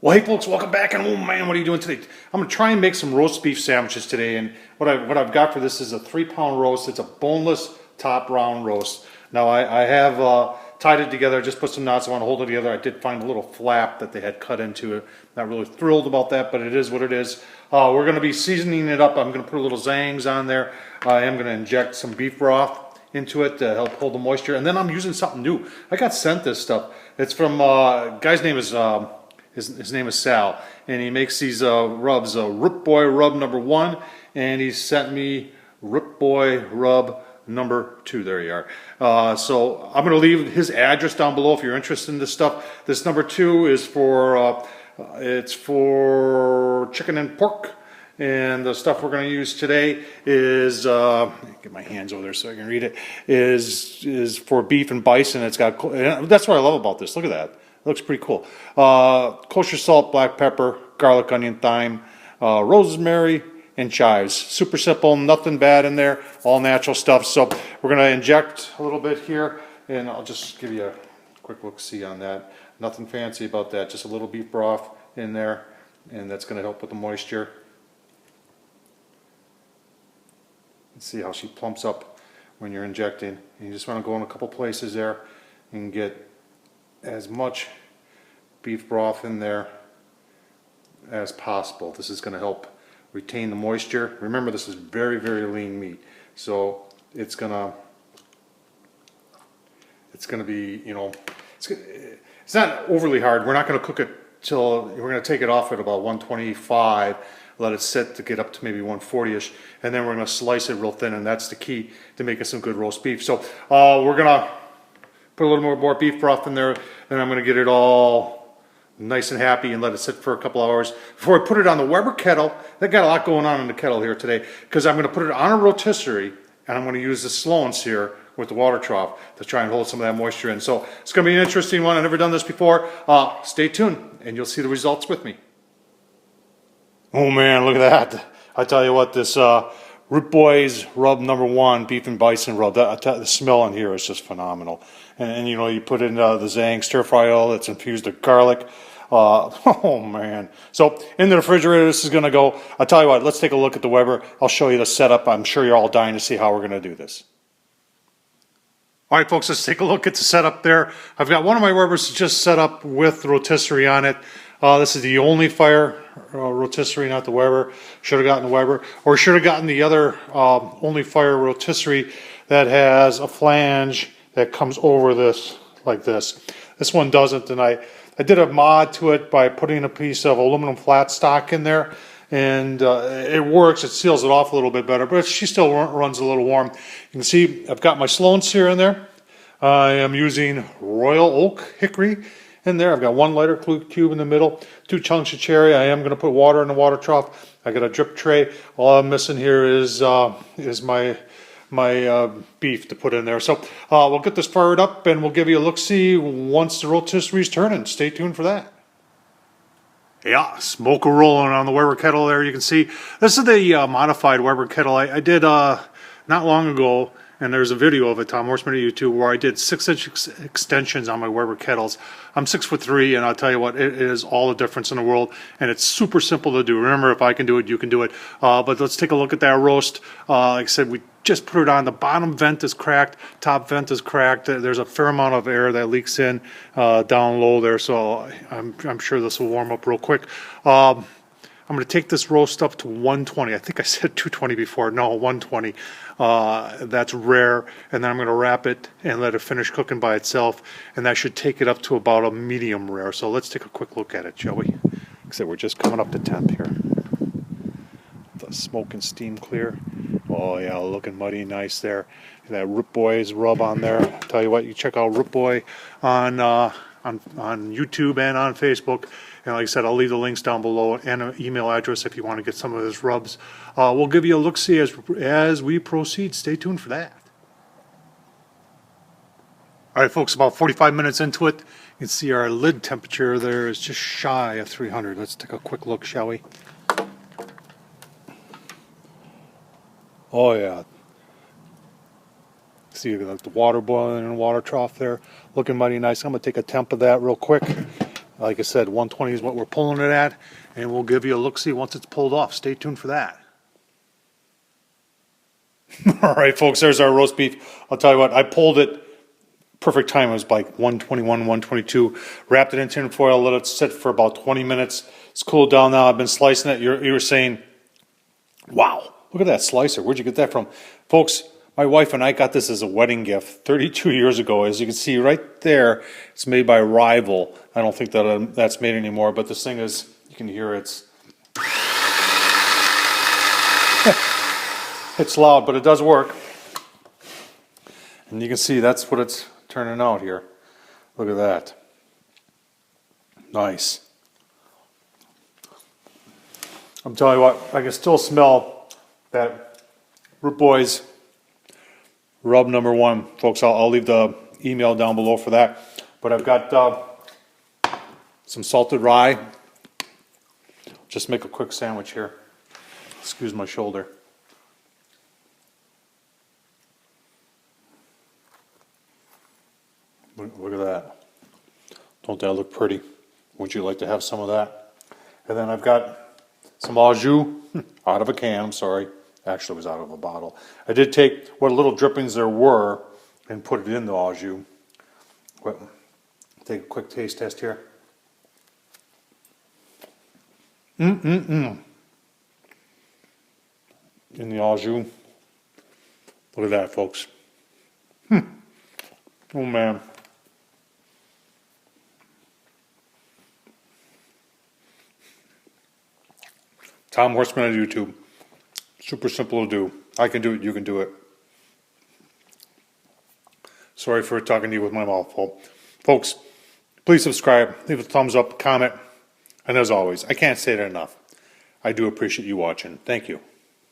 Well, hey folks, welcome back, and oh man, what are you doing today? I'm going to try and make some roast beef sandwiches today, and what I've got for this is a 3-pound roast. It's a boneless top round roast. Now I have tied it together, I just put some knots, I want to hold it together. I did find a little flap that they had cut into it. Not really thrilled about that, but it is what it is. We're going to be seasoning it up. I'm going to put a little zangs on there. I am going to inject some beef broth into it to help hold the moisture, and then I'm using something new. I got sent this stuff. It's from guy's name is his name is Sal, and he makes these rubs, Rootboy Rub #1, and he sent me Rootboy Rub #2. There you are. So I'm going to leave his address down below if you're interested in this stuff. This #2 is for it's for chicken and pork, and the stuff we're going to use today is get my hands over there so I can read it. Is for beef and bison. It's got, that's what I love about this. Look at that. It looks pretty cool. Kosher salt, black pepper, garlic, onion, thyme, rosemary, and chives. Super simple, nothing bad in there, all natural stuff. So we're going to inject a little bit here, and I'll just give you a quick look-see on that. Nothing fancy about that, just a little beef broth in there, and that's going to help with the moisture. Let's see how she plumps up when you're injecting. And you just want to go in a couple places there and get as much beef broth in there as possible. This is going to help retain the moisture. Remember, this is very, very lean meat, so it's gonna be, you know, it's not overly hard. We're not going to cook it till, we're going to take it off at about 125, let it sit to get up to maybe 140ish, and then we're going to slice it real thin, and that's the key to making some good roast beef. So we're going to put a little more beef broth in there, and I'm going to get it all nice and happy and let it sit for a couple hours before I put it on the Weber Kettle. They got a lot going on in the kettle here today, because I'm going to put it on a rotisserie, and I'm going to use the slow and sear with the water trough to try and hold some of that moisture in. So it's going to be an interesting one. I've never done this before. Stay tuned, and you'll see the results with me. Oh man, look at that. I tell you what, this Rootboy's Rub #1 beef and bison rub, the smell in here is just phenomenal. And you know, you put in the zang stir fry oil that's infused with garlic. Oh man. So in the refrigerator this is going to go. I'll tell you what, let's take a look at the Weber. I'll show you the setup. I'm sure you're all dying to see how we're going to do this. Alright folks, let's take a look at the setup there. I've got one of my Webers just set up with rotisserie on it. This is the only fire rotisserie, not the Weber. Should have gotten the Weber, or should have gotten the other only fire rotisserie that has a flange that comes over this like this. This one doesn't, and I did a mod to it by putting a piece of aluminum flat stock in there, and it works. It seals it off a little bit better, but she still runs a little warm. You can see I've got my slow and sear in there. I am using Royal Oak hickory in there. I've got 1 lighter cube in the middle, 2 chunks of cherry. I am going to put water in the water trough. I got a drip tray. All I'm missing here is my beef to put in there. So we'll get this fired up, and we'll give you a look-see once the rotisserie's turning. Stay tuned for that. Yeah, smoke rolling on the Weber Kettle there. You can see this is the modified Weber Kettle. I did not long ago, and there's a video of it, Tom Horseman at YouTube, where I did 6-inch extensions on my Weber kettles. I'm 6'3", and I'll tell you what, it is all the difference in the world, and it's super simple to do. Remember, if I can do it, you can do it. But let's take a look at that roast. Like I said, we just put it on. The bottom vent is cracked, top vent is cracked. There's a fair amount of air that leaks in down low there, so I'm sure this will warm up real quick. I'm going to take this roast up to 120. I think I said 220 before. No, 120. That's rare. And then I'm going to wrap it and let it finish cooking by itself. And that should take it up to about a medium rare. So let's take a quick look at it, shall we? Except we're just coming up to temp here. The smoke and steam clear. Oh yeah, looking mighty nice there. That Rootboy's rub on there. I'll tell you what, you check out Rootboy on YouTube and on Facebook. And like I said, I'll leave the links down below and an email address if you want to get some of his rubs. We'll give you a look-see as we proceed. Stay tuned for that. All right, folks, about 45 minutes into it. You can see our lid temperature there is just shy of 300. Let's take a quick look, shall we? Oh, yeah. See, the water boiling in the water trough there. Looking mighty nice. I'm going to take a temp of that real quick. Like I said, 120 is what we're pulling it at, and we'll give you a look-see once it's pulled off. Stay tuned for that. All right, folks, there's our roast beef. I'll tell you what, I pulled it. Perfect time. It was like 121, 122. Wrapped it in tin foil, let it sit for about 20 minutes. It's cooled down now. I've been slicing it. You were saying, wow, look at that slicer. Where'd you get that from? Folks, my wife and I got this as a wedding gift 32 years ago. As you can see right there, it's made by Rival. I don't think that that's made anymore, but this thing is, you can hear it's it's loud, but it does work. And you can see that's what it's turning out here. Look at that. Nice. I'm telling you what, I can still smell that Rootboy's rub #1. Folks, I'll leave the email down below for that. But I've got some salted rye. Just make a quick sandwich here. Excuse my shoulder. Look at that. Don't that look pretty? Would you like to have some of that? And then I've got some au jus out of a can, I'm sorry. Actually, it was out of a bottle. I did take what little drippings there were and put it in the au jus. Take a quick taste test here. In the au jus. Look at that, folks. Oh, man. Tom Horseman on YouTube. Super simple to do. I can do it, you can do it. Sorry for talking to you with my mouth full. Folks, please subscribe, leave a thumbs up, comment, and as always, I can't say it enough. I do appreciate you watching. Thank you.